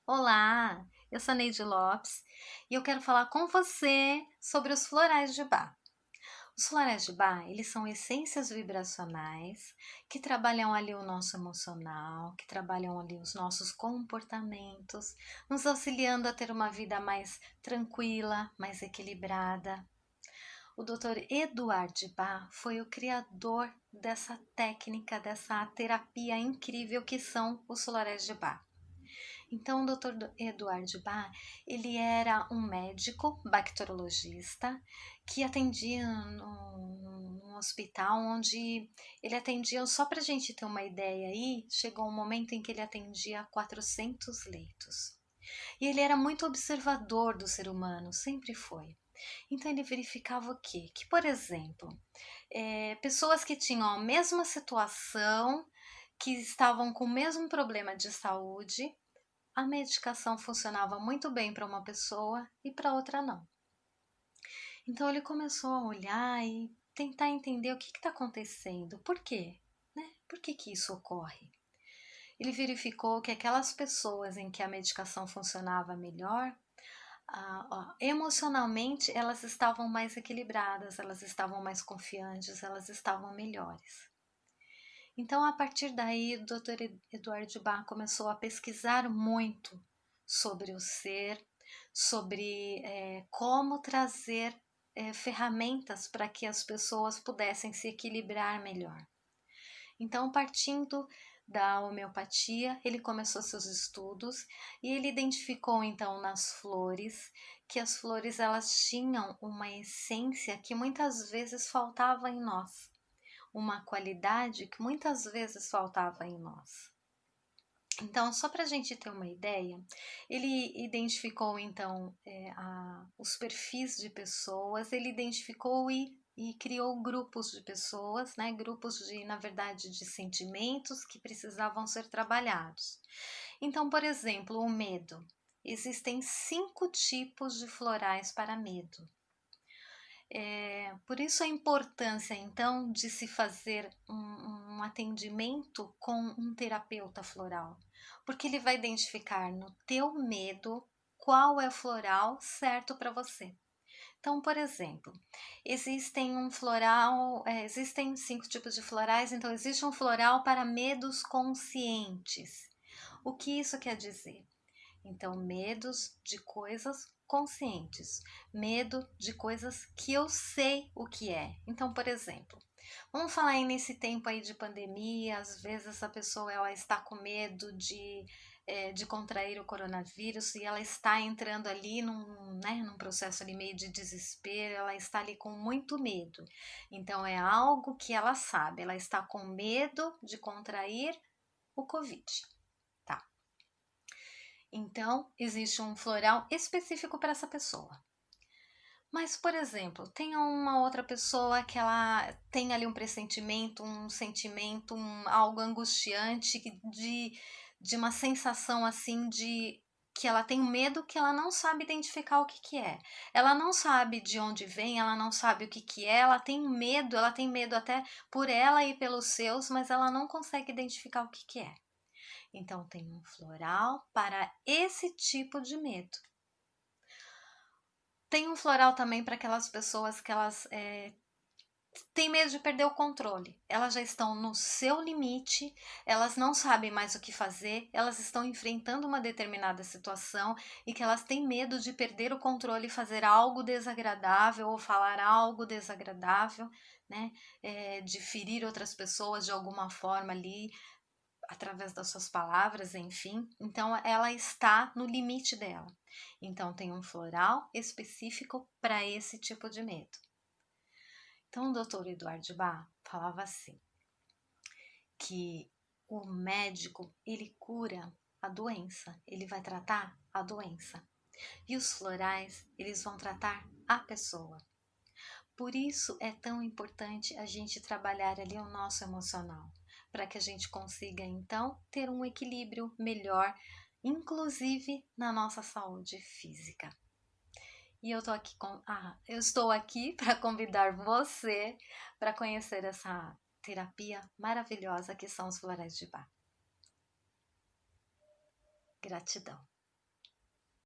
Olá, eu sou a Neide Lopes e eu quero falar com você sobre os florais de Bach. Os florais de Bach, eles são essências vibracionais que trabalham ali o nosso emocional, que trabalham ali os nossos comportamentos, nos auxiliando a ter uma vida mais tranquila, mais equilibrada. O Dr. Eduard de Bach foi o criador dessa técnica, dessa terapia incrível que são os florais de Bach. Então, o Dr. Eduard Bach, ele era um médico bacteriologista que atendia num hospital onde ele atendia, só para a gente ter uma ideia aí, chegou um momento em que ele atendia 400 leitos. E ele era muito observador do ser humano, sempre foi. Então ele verificava o quê? Que, por exemplo, pessoas que tinham a mesma situação, que estavam com o mesmo problema de saúde, a medicação funcionava muito bem para uma pessoa e para outra não. Então ele começou a olhar e tentar entender o que está acontecendo, por quê? Né? Por que isso ocorre? Ele verificou que aquelas pessoas em que a medicação funcionava melhor, emocionalmente elas estavam mais equilibradas, elas estavam mais confiantes, elas estavam melhores. Então, a partir daí, o Dr. Eduardo Bach começou a pesquisar muito sobre o ser, sobre como trazer ferramentas para que as pessoas pudessem se equilibrar melhor. Então, partindo da homeopatia, ele começou seus estudos e ele identificou então nas flores que as flores elas tinham uma essência que muitas vezes faltava em nós, uma qualidade que muitas vezes faltava em nós. Então, só para a gente ter uma ideia, ele identificou então os perfis de pessoas, ele identificou e criou grupos de pessoas, né? Grupos de, na verdade, de sentimentos que precisavam ser trabalhados. Então, por exemplo, o medo. Existem 5 tipos de florais para medo. Por isso a importância, então, de se fazer um atendimento com um terapeuta floral, porque ele vai identificar no teu medo qual é o floral certo para você. Então, por exemplo, existem 5 tipos de florais, então existe um floral para medos conscientes. O que isso quer dizer? Então, medos de coisas conscientes, medo de coisas que eu sei o que é. Então, por exemplo, vamos falar aí nesse tempo aí de pandemia, às vezes essa pessoa ela está com medo de contrair o coronavírus e ela está entrando ali num processo ali meio de desespero, ela está ali com muito medo. Então, é algo que ela sabe, ela está com medo de contrair o Covid. Tá. Então, existe um floral específico para essa pessoa. Mas, por exemplo, tem uma outra pessoa que ela tem ali um pressentimento, um sentimento, algo angustiante de uma sensação assim de que ela tem medo que ela não sabe identificar o que é. Ela não sabe de onde vem, ela não sabe o que é, ela tem medo até por ela e pelos seus, mas ela não consegue identificar o que é. Então, tem um floral para esse tipo de medo. Tem um floral também para aquelas pessoas que elas têm medo de perder o controle. Elas já estão no seu limite, elas não sabem mais o que fazer, elas estão enfrentando uma determinada situação e que elas têm medo de perder o controle e fazer algo desagradável ou falar algo desagradável, né? De ferir outras pessoas de alguma forma ali, através das suas palavras, enfim. Então, ela está no limite dela. Então, tem um floral específico para esse tipo de medo. Então, o Dr. Eduardo Bach falava assim, que o médico, ele cura a doença, ele vai tratar a doença. E os florais, eles vão tratar a pessoa. Por isso é tão importante a gente trabalhar ali o nosso emocional, para que a gente consiga então ter um equilíbrio melhor, inclusive na nossa saúde física. E eu estou aqui para convidar você para conhecer essa terapia maravilhosa que são os florais de Bach. Gratidão.